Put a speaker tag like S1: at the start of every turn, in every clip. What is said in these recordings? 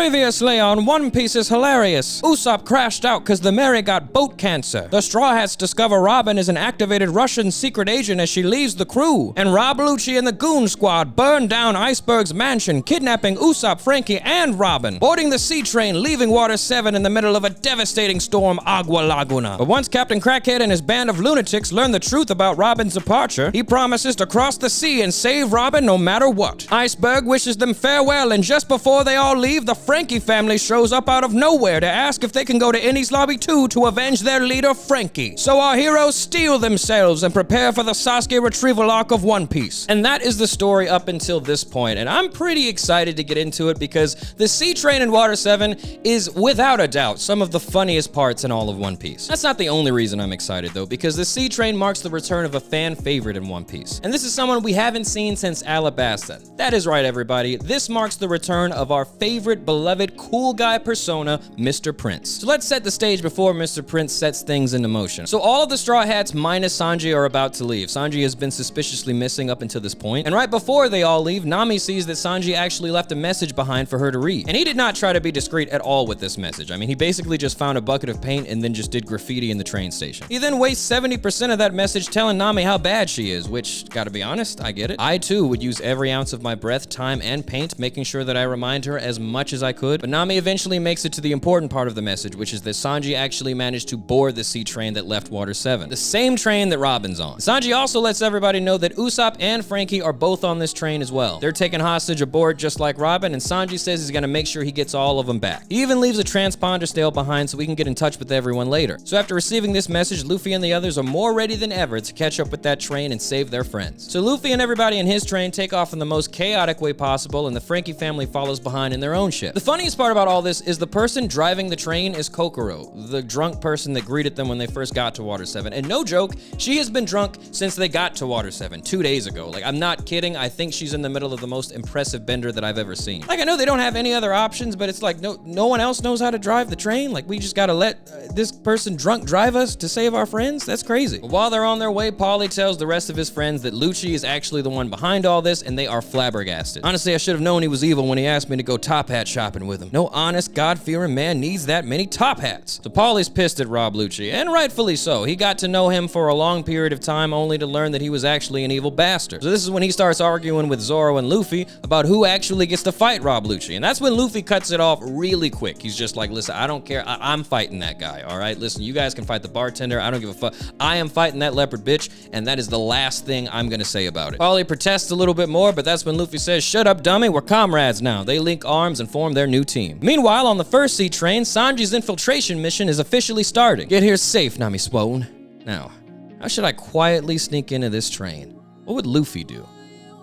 S1: Previously on One Piece is Hilarious, Usopp crashed out cause the Mary got boat cancer. The Straw Hats discover Robin is an activated Russian secret agent as she leaves the crew. And Rob Lucci and the Goon Squad burn down Iceberg's mansion, kidnapping Usopp, Frankie, and Robin. Boarding the sea train, leaving Water 7 in the middle of a devastating storm, Agua Laguna. But once Captain Crackhead and his band of lunatics learn the truth about Robin's departure, he promises to cross the sea and save Robin no matter what. Iceberg wishes them farewell, and just before they all leave, the Frankie family shows up out of nowhere to ask if they can go to Enies Lobby 2 to avenge their leader, Frankie. So our heroes steel themselves and prepare for the Sasuke retrieval arc of One Piece. And that is the story up until this point, and I'm pretty excited to get into it because the sea train in Water 7 is, without a doubt, some of the funniest parts in all of One Piece. That's not the only reason I'm excited though, because the sea train marks the return of a fan favorite in One Piece. And this is someone we haven't seen since Alabasta. That is right, everybody. This marks the return of our favorite, beloved, cool guy persona, Mr. Prince. So let's set the stage before Mr. Prince sets things into motion. So all of the Straw Hats minus Sanji are about to leave. Sanji has been suspiciously missing up until this point. And right before they all leave, Nami sees that Sanji actually left a message behind for her to read. And he did not try to be discreet at all with this message. I mean, he basically just found a bucket of paint and then just did graffiti in the train station. He then wastes 70% of that message telling Nami how bad she is, which, gotta be honest, I get it. I too would use every ounce of my breath, time, and paint, making sure that I remind her as much as I could. But Nami eventually makes it to the important part of the message, which is that Sanji actually managed to board the sea train that left Water 7. The same train that Robin's on. Sanji also lets everybody know that Usopp and Frankie are both on this train as well. They're taken hostage aboard just like Robin, and Sanji says he's gonna make sure he gets all of them back. He even leaves a transponder stale behind so we can get in touch with everyone later. So after receiving this message, Luffy and the others are more ready than ever to catch up with that train and save their friends. So Luffy and everybody in his train take off in the most chaotic way possible, and the Frankie family follows behind in their own ship. The funniest part about all this is the person driving the train is Kokoro, the drunk person that greeted them when they first got to Water 7. And no joke, she has been drunk since they got to Water 7, 2 days ago. Like, I'm not kidding. I think she's in the middle of the most impressive bender that I've ever seen. Like, I know they don't have any other options, but it's like, no one else knows how to drive the train. Like, we just gotta let this person drunk drive us to save our friends? That's crazy. But while they're on their way, Paulie tells the rest of his friends that Lucci is actually the one behind all this, and they are flabbergasted. Honestly, I should have known he was evil when he asked me to go top hat shopping with him. No honest, God-fearing man needs that many top hats. So Paulie's pissed at Rob Lucci, and rightfully so. He got to know him for a long period of time only to learn that he was actually an evil bastard. So this is when he starts arguing with Zoro and Luffy about who actually gets to fight Rob Lucci. And that's when Luffy cuts it off really quick. He's just like, listen, I don't care. I'm fighting that guy, all right? Listen, you guys can fight the bartender. I don't give a fuck. I am fighting that leopard bitch, and that is the last thing I'm gonna say about it. Paulie protests a little bit more, but that's when Luffy says, shut up, dummy, we're comrades now. They link arms and form their new team. Meanwhile, on the first sea train, Sanji's infiltration mission is officially starting. Get here safe, Nami Swoon. Now, how should I quietly sneak into this train? What would Luffy do?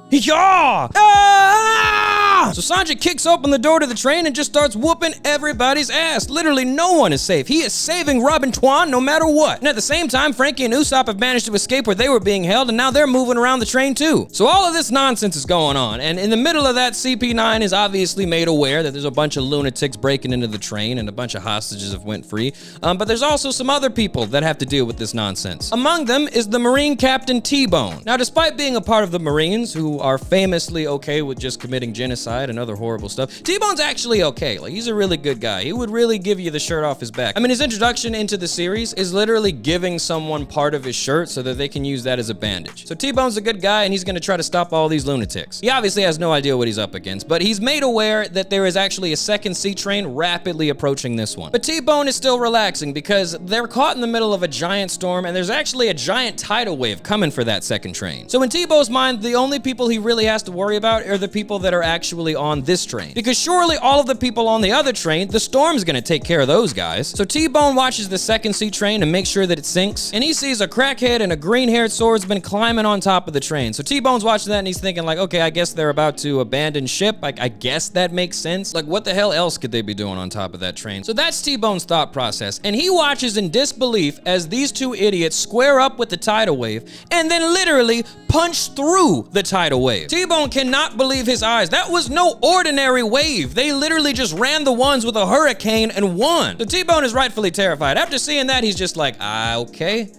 S1: Yeah! Ah! So Sanji kicks open the door to the train and just starts whooping everybody's ass. Literally no one is safe. He is saving Robin Tuan no matter what. And at the same time, Frankie and Usopp have managed to escape where they were being held, and now they're moving around the train too. So all of this nonsense is going on, and in the middle of that, CP9 is obviously made aware that there's a bunch of lunatics breaking into the train and a bunch of hostages have went free. But there's also some other people that have to deal with this nonsense. Among them is the Marine Captain T-Bone. Now, despite being a part of the Marines, who are famously okay with just committing genocide and other horrible stuff, T-Bone's actually okay. Like, he's a really good guy. He would really give you the shirt off his back. I mean, his introduction into the series is literally giving someone part of his shirt so that they can use that as a bandage. So T-Bone's a good guy, and he's gonna try to stop all these lunatics. He obviously has no idea what he's up against, but he's made aware that there is actually a second sea train rapidly approaching this one. But T-Bone is still relaxing because they're caught in the middle of a giant storm, and there's actually a giant tidal wave coming for that second train. So in T-Bone's mind, the only people he really has to worry about are the people that are actually on this train. Because surely all of the people on the other train, the storm's gonna take care of those guys. So T-Bone watches the second sea train to make sure that it sinks, and he sees a crackhead and a green-haired swordsman climbing on top of the train. So T-Bone's watching that and he's thinking like, okay, I guess they're about to abandon ship. I guess that makes sense. Like, what the hell else could they be doing on top of that train? So that's T-Bone's thought process, and he watches in disbelief as these two idiots square up with the tidal wave and then literally punch through the tidal wave. T-Bone cannot believe his eyes. That was no ordinary wave. They literally just ran the ones with a hurricane and won. So T-Bone is rightfully terrified. After seeing that, he's just like, okay,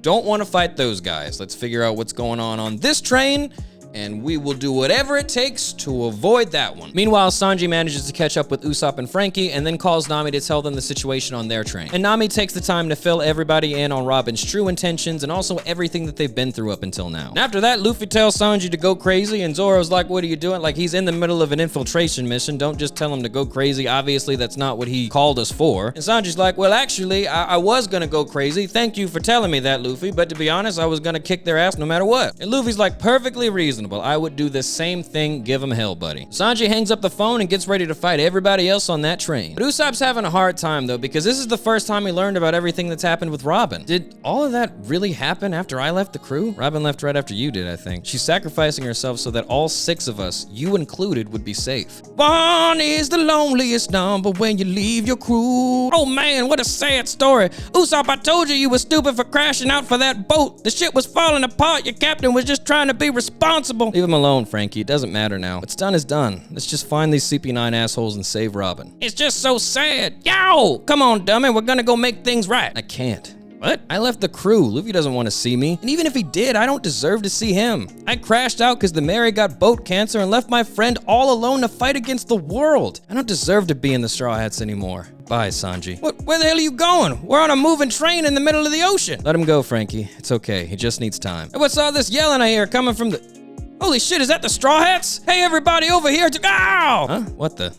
S1: don't want to fight those guys. Let's figure out what's going on this train and we will do whatever it takes to avoid that one. Meanwhile, Sanji manages to catch up with Usopp and Frankie and then calls Nami to tell them the situation on their train. And Nami takes the time to fill everybody in on Robin's true intentions and also everything that they've been through up until now. And after that, Luffy tells Sanji to go crazy, and Zoro's like, what are you doing? Like, he's in the middle of an infiltration mission. Don't just tell him to go crazy. Obviously, that's not what he called us for. And Sanji's like, well, actually, I was gonna go crazy. Thank you for telling me that, Luffy. But to be honest, I was gonna kick their ass no matter what. And Luffy's like, perfectly reasonable. I would do the same thing. Give him hell, buddy. Sanji hangs up the phone and gets ready to fight everybody else on that train. But Usopp's having a hard time, though, because this is the first time he learned about everything that's happened with Robin. Did all of that really happen after I left the crew? Robin left right after you did, I think. She's sacrificing herself so that all 6 of us, you included, would be safe. One is the loneliest number when you leave your crew. Oh man, what a sad story. Usopp, I told you were stupid for crashing out for that boat. The ship was falling apart. Your captain was just trying to be responsible. Leave him alone, Frankie. It doesn't matter now. What's done is done. Let's just find these CP9 assholes and save Robin. It's just so sad. Yo, come on, dummy. We're gonna go make things right. I can't. What? I left the crew. Luffy doesn't want to see me. And even if he did, I don't deserve to see him. I crashed out because the Mary got boat cancer and left my friend all alone to fight against the world. I don't deserve to be in the Straw Hats anymore. Bye, Sanji. Where the hell are you going? We're on a moving train in the middle of the ocean. Let him go, Frankie. It's okay. He just needs time. Hey, what's all this yelling I hear coming from the... Holy shit, is that the Straw Hats? Hey, everybody over here to... Ow! Huh? What the...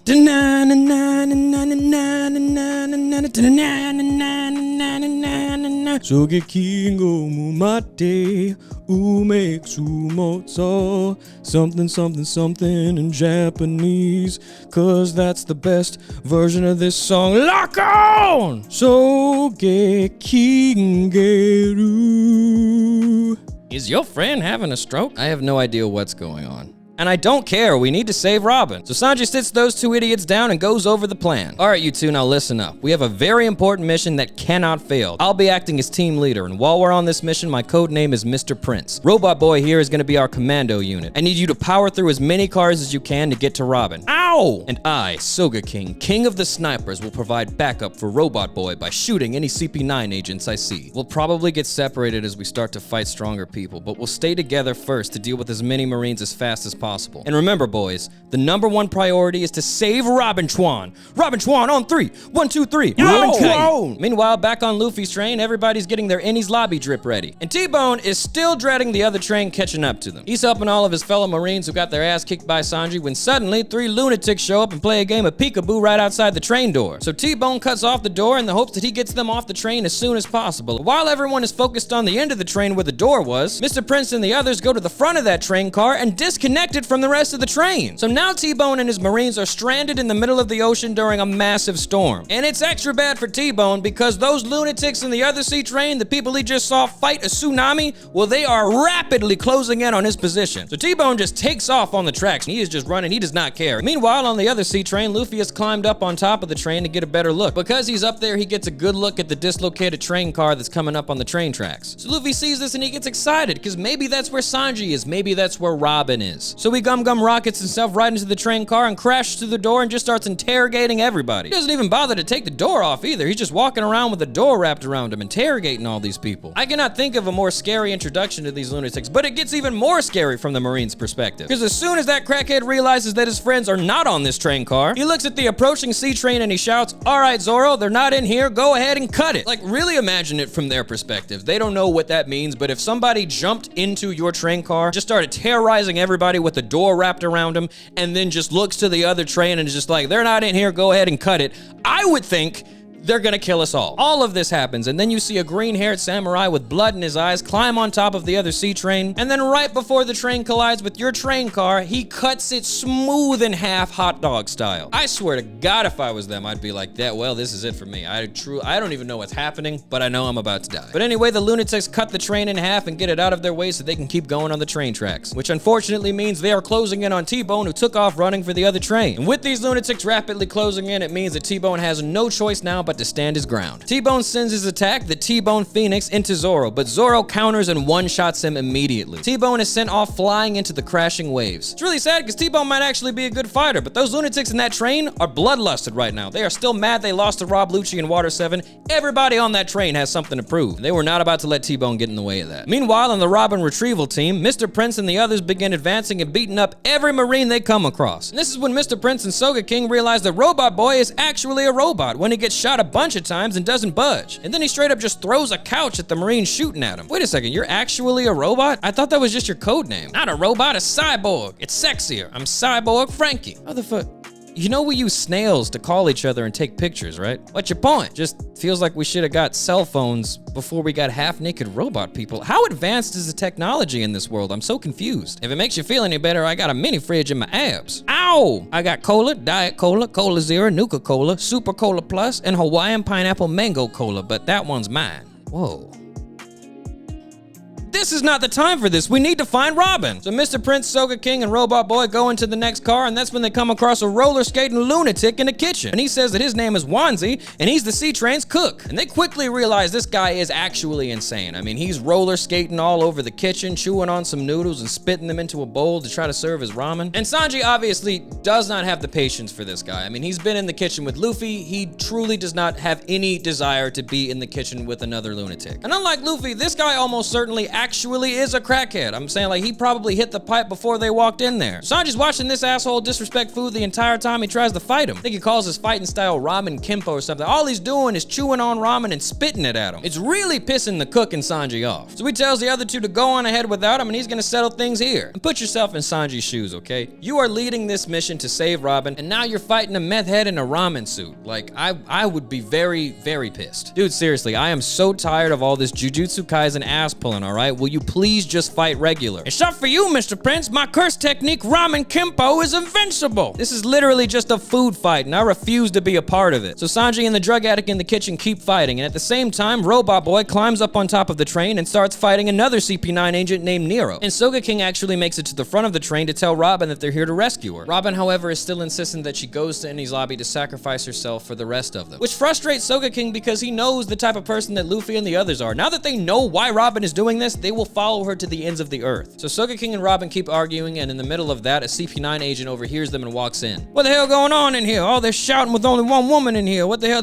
S1: Sogekingo mumate umexumoto something something something in Japanese, cause that's the best version of this song. Lock on! Sogekingeru. Is your friend having a stroke? I have no idea what's going on. And I don't care, we need to save Robin. So Sanji sits those 2 idiots down and goes over the plan. All right, you two, now listen up. We have a very important mission that cannot fail. I'll be acting as team leader, and while we're on this mission, my code name is Mr. Prince. Robot Boy here is gonna be our commando unit. I need you to power through as many cars as you can to get to Robin. Ow! And I, Sogeking, King of the Snipers, will provide backup for Robot Boy by shooting any CP9 agents I see. We'll probably get separated as we start to fight stronger people, but we'll stay together first to deal with as many Marines as fast as possible. And remember, boys, the #1 priority is to save Robin Chuan. Robin Chuan on 3. 1, 2, 3. Robin Chuan! Meanwhile, back on Luffy's train, everybody's getting their Innie's lobby drip ready. And T-Bone is still dreading the other train catching up to them. He's helping all of his fellow Marines who got their ass kicked by Sanji when suddenly 3 lunatics show up and play a game of peekaboo right outside the train door. So T-Bone cuts off the door in the hopes that he gets them off the train as soon as possible. While everyone is focused on the end of the train where the door was, Mr. Prince and the others go to the front of that train car and disconnect it from the rest of the train. So now T-Bone and his Marines are stranded in the middle of the ocean during a massive storm. And it's extra bad for T-Bone because those lunatics in the other sea train, the people he just saw fight a tsunami, well, they are rapidly closing in on his position. So T-Bone just takes off on the tracks. He is just running. He does not care. Meanwhile, on the other sea train, Luffy has climbed up on top of the train to get a better look. Because he's up there, he gets a good look at the dislocated train car that's coming up on the train tracks. So Luffy sees this and he gets excited because maybe that's where Sanji is. Maybe that's where Robin is. So he gum rockets himself right into the train car and crashes through the door and just starts interrogating everybody. He doesn't even bother to take the door off either. He's just walking around with the door wrapped around him, interrogating all these people. I cannot think of a more scary introduction to these lunatics, but it gets even more scary from the Marine's perspective. Because as soon as that crackhead realizes that his friends are not on this train car, he looks at the approaching sea train and he shouts, "All right, Zoro, they're not in here. Go ahead and cut it." Like, really imagine it from their perspective. They don't know what that means, but if somebody jumped into your train car, just started terrorizing everybody with the door wrapped around him, and then just looks to the other train and is just like, they're not in here, go ahead and cut it, I would think they're gonna kill us all. All of this happens, and then you see a green-haired samurai with blood in his eyes climb on top of the other sea train, and then right before the train collides with your train car, he cuts it smooth in half, hot dog style. I swear to God, if I was them, I'd be like, that, well, this is it for me. I don't even know what's happening, but I know I'm about to die. But anyway, the lunatics cut the train in half and get it out of their way so they can keep going on the train tracks, which unfortunately means they are closing in on T-Bone, who took off running for the other train. And with these lunatics rapidly closing in, it means that T-Bone has no choice now but but to stand his ground. T-Bone sends his attack, the T-Bone Phoenix, into Zoro, but Zoro counters and one-shots him immediately. T-Bone is sent off flying into the crashing waves. It's really sad because T-Bone might actually be a good fighter, but those lunatics in that train are bloodlusted right now. They are still mad they lost to Rob Lucci in Water 7. Everybody on that train has something to prove. They were not about to let T-Bone get in the way of that. Meanwhile, on the Robin retrieval team, Mr. Prince and the others begin advancing and beating up every Marine they come across. And this is when Mr. Prince and Soga King realize that Robot Boy is actually a robot when he gets shot a bunch of times and doesn't budge. And then he straight up just throws a couch at the Marine shooting at him. Wait a second, you're actually a robot? I thought that was just your code name. Not a robot, a cyborg. It's sexier. I'm Cyborg Frankie. How the fuck? You know we use snails to call each other and take pictures, right? What's your point? Just feels like we should have got cell phones before we got half-naked robot people. How advanced is the technology in this world? I'm so confused. If it makes you feel any better, I got a mini fridge in my abs. Ow! I got cola, Diet Cola, Cola Zero, Nuka Cola, Super Cola Plus, and Hawaiian Pineapple Mango Cola, but that one's mine. Whoa. This is not the time for this. We need to find Robin. So Mr. Prince, Soga King, and Robot Boy go into the next car, and that's when they come across a roller skating lunatic in the kitchen. And he says that his name is Wanzi, and he's the C-Train's cook. And they quickly realize this guy is actually insane. I mean, he's roller skating all over the kitchen, chewing on some noodles and spitting them into a bowl to try to serve as ramen. And Sanji obviously does not have the patience for this guy. I mean, he's been in the kitchen with Luffy. He truly does not have any desire to be in the kitchen with another lunatic. And unlike Luffy, this guy almost certainly actually is a crackhead. I'm saying, like, he probably hit the pipe before they walked in there. Sanji's watching this asshole disrespect food the entire time he tries to fight him. I think he calls his fighting style ramen kimpo or something. All he's doing is chewing on ramen and spitting it at him. It's really pissing the cook and Sanji off. So he tells the other two to go on ahead without him, and he's gonna settle things here. And put yourself in Sanji's shoes, okay? You are leading this mission to save Robin, and now you're fighting a meth head in a ramen suit. Like, I would be very, very pissed. Dude, seriously, I am so tired of all this Jujutsu Kaisen ass pulling, all right? Will you please just fight regular? Except for you, Mr. Prince, my curse technique, Ramen Kimpo, is invincible. This is literally just a food fight, and I refuse to be a part of it. So Sanji and the drug addict in the kitchen keep fighting, and at the same time, Robot Boy climbs up on top of the train and starts fighting another CP9 agent named Nero. And Soga King actually makes it to the front of the train to tell Robin that they're here to rescue her. Robin, however, is still insistent that she goes to Enies lobby to sacrifice herself for the rest of them, which frustrates Soga King because he knows the type of person that Luffy and the others are. Now that they know why Robin is doing this, they will follow her to the ends of the earth. So Soga King and Robin keep arguing, and in the middle of that, a CP9 agent overhears them and walks in. What the hell going on in here? Oh, they're shouting with only one woman in here. What the hell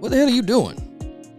S1: are you doing?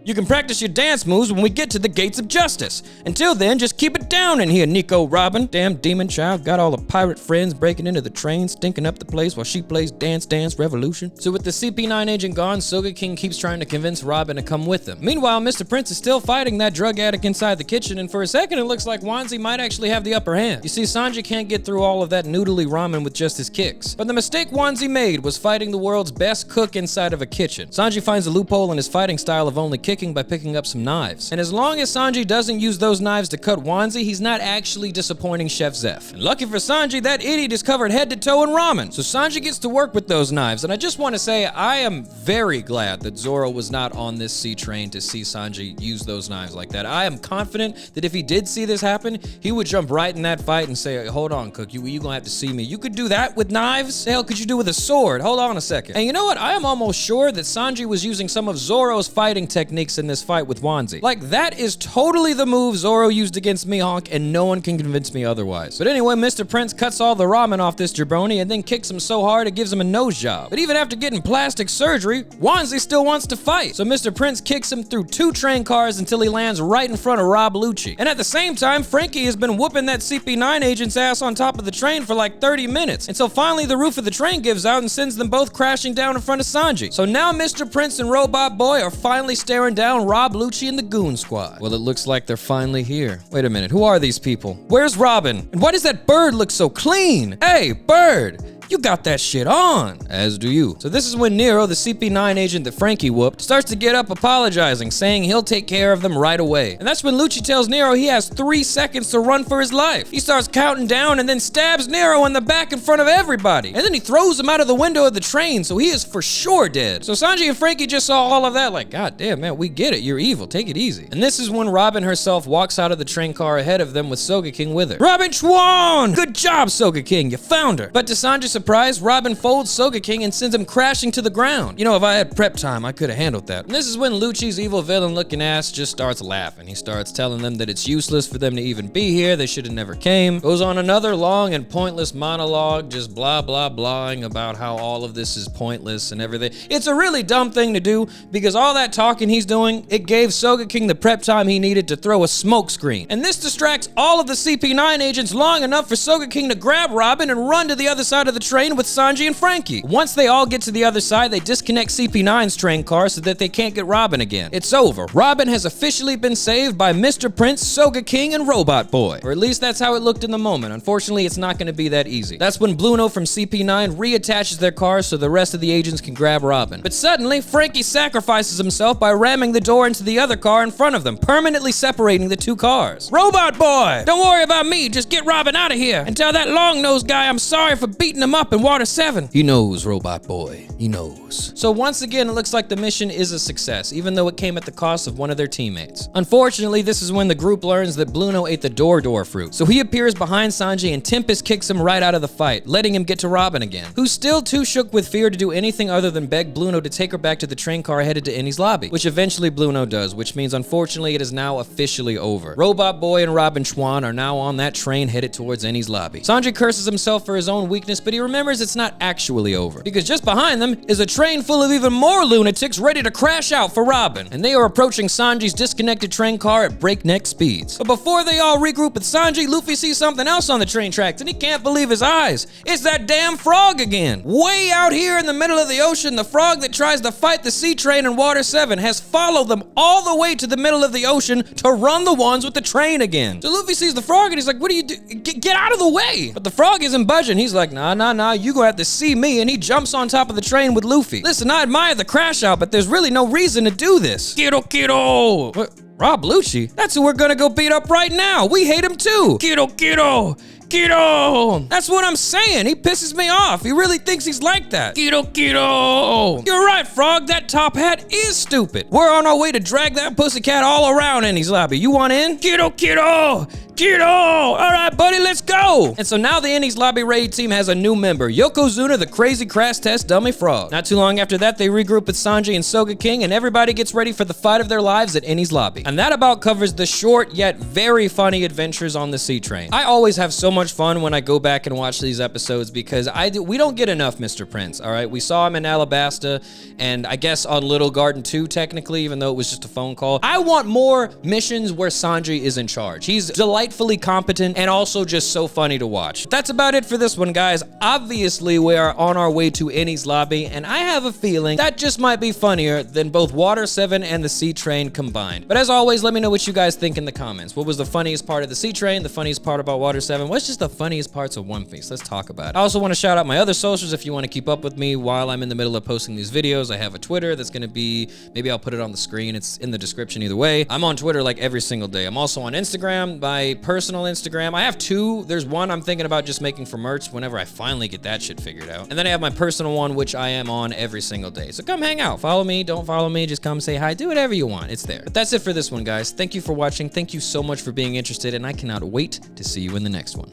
S1: You can practice your dance moves when we get to the gates of justice. Until then, just keep it down in here, Nico Robin. Damn demon child got all the pirate friends breaking into the train, stinking up the place while she plays Dance Dance Revolution. So with the CP9 agent gone, Soga King keeps trying to convince Robin to come with them. Meanwhile, Mr. Prince is still fighting that drug addict inside the kitchen, and for a second it looks like Wanzi might actually have the upper hand. You see, Sanji can't get through all of that noodly ramen with just his kicks. But the mistake Wanzi made was fighting the world's best cook inside of a kitchen. Sanji finds a loophole in his fighting style of only kicking by picking up some knives. And as long as Sanji doesn't use those knives to cut Wanzi, he's not actually disappointing Chef Zeph. And lucky for Sanji, that idiot is covered head to toe in ramen. So Sanji gets to work with those knives. And I just want to say, I am very glad that Zoro was not on this sea train to see Sanji use those knives like that. I am confident that if he did see this happen, he would jump right in that fight and say, hold on, Cook, you gonna have to see me. You could do that with knives? The hell could you do with a sword? Hold on a second. And you know what? I am almost sure that Sanji was using some of Zoro's fighting techniques in this fight with Wanzi. Like, that is totally the move Zoro used against Mihawk, and no one can convince me otherwise. But anyway, Mr. Prince cuts all the ramen off this jabroni and then kicks him so hard it gives him a nose job. But even after getting plastic surgery, Wanzi still wants to fight. So Mr. Prince kicks him through 2 train cars until he lands right in front of Rob Lucci. And at the same time, Frankie has been whooping that CP9 agent's ass on top of the train for like 30 minutes. Until finally the roof of the train gives out and sends them both crashing down in front of Sanji. So now Mr. Prince and Robot Boy are finally staring down Rob Lucci and the Goon Squad. Well, it looks like they're finally here. Wait a minute, who are these people? Where's Robin? And why does that bird look so clean? Hey, bird! You got that shit on. As do you. So this is when Nero, the CP9 agent that Frankie whooped, starts to get up apologizing, saying he'll take care of them right away. And that's when Lucci tells Nero he has 3 seconds to run for his life. He starts counting down and then stabs Nero in the back in front of everybody. And then he throws him out of the window of the train, so he is for sure dead. So Sanji and Frankie just saw all of that like, God damn, man, we get it. You're evil. Take it easy. And this is when Robin herself walks out of the train car ahead of them with Soga King with her. Robin Schwan! Good job, Soga King. You found her. But to Sanji's surprise, Robin folds Sogeking and sends him crashing to the ground. You know, if I had prep time, I could have handled that. And this is when Lucci's evil villain-looking ass just starts laughing. He starts telling them that it's useless for them to even be here, they should have never came. Goes on another long and pointless monologue, just blah blah blahing about how all of this is pointless and everything. It's a really dumb thing to do, because all that talking he's doing, it gave Sogeking the prep time he needed to throw a smoke screen. And this distracts all of the CP9 agents long enough for Sogeking to grab Robin and run to the other side of the train with Sanji and Frankie. Once they all get to the other side, they disconnect CP9's train car so that they can't get Robin again. It's over. Robin has officially been saved by Mr. Prince, Sogeking, and Robot Boy. Or at least that's how it looked in the moment. Unfortunately, it's not going to be that easy. That's when Bruno from CP9 reattaches their cars so the rest of the agents can grab Robin. But suddenly, Frankie sacrifices himself by ramming the door into the other car in front of them, permanently separating the two cars. Robot Boy! Don't worry about me, just get Robin out of here and tell that long-nosed guy I'm sorry for beating him up in Water 7. He knows, Robot Boy. He knows. So once again, it looks like the mission is a success, even though it came at the cost of one of their teammates. Unfortunately, this is when the group learns that Bruno ate the door fruit. So he appears behind Sanji and Tempest kicks him right out of the fight, letting him get to Robin again, who's still too shook with fear to do anything other than beg Bruno to take her back to the train car headed to Eni's lobby, which eventually Bruno does, which means unfortunately it is now officially over. Robot Boy and Robin Schwan are now on that train headed towards Eni's lobby. Sanji curses himself for his own weakness, but he remembers it's not actually over, because just behind them is a train full of even more lunatics ready to crash out for Robin, and they are approaching Sanji's disconnected train car at breakneck speeds. But before they all regroup with Sanji, Luffy sees something else on the train tracks, and he can't believe his eyes. It's that damn frog again! Way out here in the middle of the ocean, the frog that tries to fight the sea train in Water 7 has followed them all the way to the middle of the ocean to run the ones with the train again. So Luffy sees the frog and he's like, what do you do? Get out of the way! But the frog isn't budging. He's like, nah, you gonna have to see me, and he jumps on top of the train with Luffy. Listen, I admire the crash out, but there's really no reason to do this. Kiddo! What? Rob Lucci? That's who we're gonna go beat up right now. We hate him too. Kiddo! That's what I'm saying. He pisses me off. He really thinks he's like that. Kiddo! You're right, Frog. That top hat is stupid. We're on our way to drag that pussycat all around Eni's lobby. You want in? Kiddo! All right, buddy, let's go. And so now the Eni's lobby raid team has a new member, Yokozuna, the crazy crash test dummy frog. Not too long after that, they regroup with Sanji and Sogeking, and everybody gets ready for the fight of their lives at Eni's lobby. And that about covers the short yet very funny adventures on the sea train. I always have so much fun when I go back and watch these episodes because we don't get enough Mr. Prince, all right? We saw him in Alabasta and I guess on Little Garden 2 technically, even though it was just a phone call. I want more missions where Sanji is in charge. He's delightfully competent and also just so funny to watch. That's about it for this one, guys. Obviously, we are on our way to Eni's lobby, and I have a feeling that just might be funnier than both Water 7 and the Sea Train combined. But as always, let me know what you guys think in the comments. What was the funniest part of the Sea Train? The funniest part about Water 7? What's just the funniest parts of One Piece? Let's talk about it. I also want to shout out my other socials if you want to keep up with me while I'm in the middle of posting these videos. I have a Twitter that's going to be, maybe I'll put it on the screen. It's in the description either way. I'm on Twitter like every single day. I'm also on Instagram, my personal Instagram. I have two. There's one I'm thinking about just making for merch whenever I finally get that shit figured out. And then I have my personal one, which I am on every single day. So come hang out. Follow me. Don't follow me. Just come say hi. Do whatever you want. It's there. But that's it for this one, guys. Thank you for watching. Thank you so much for being interested, and I cannot wait to see you in the next one.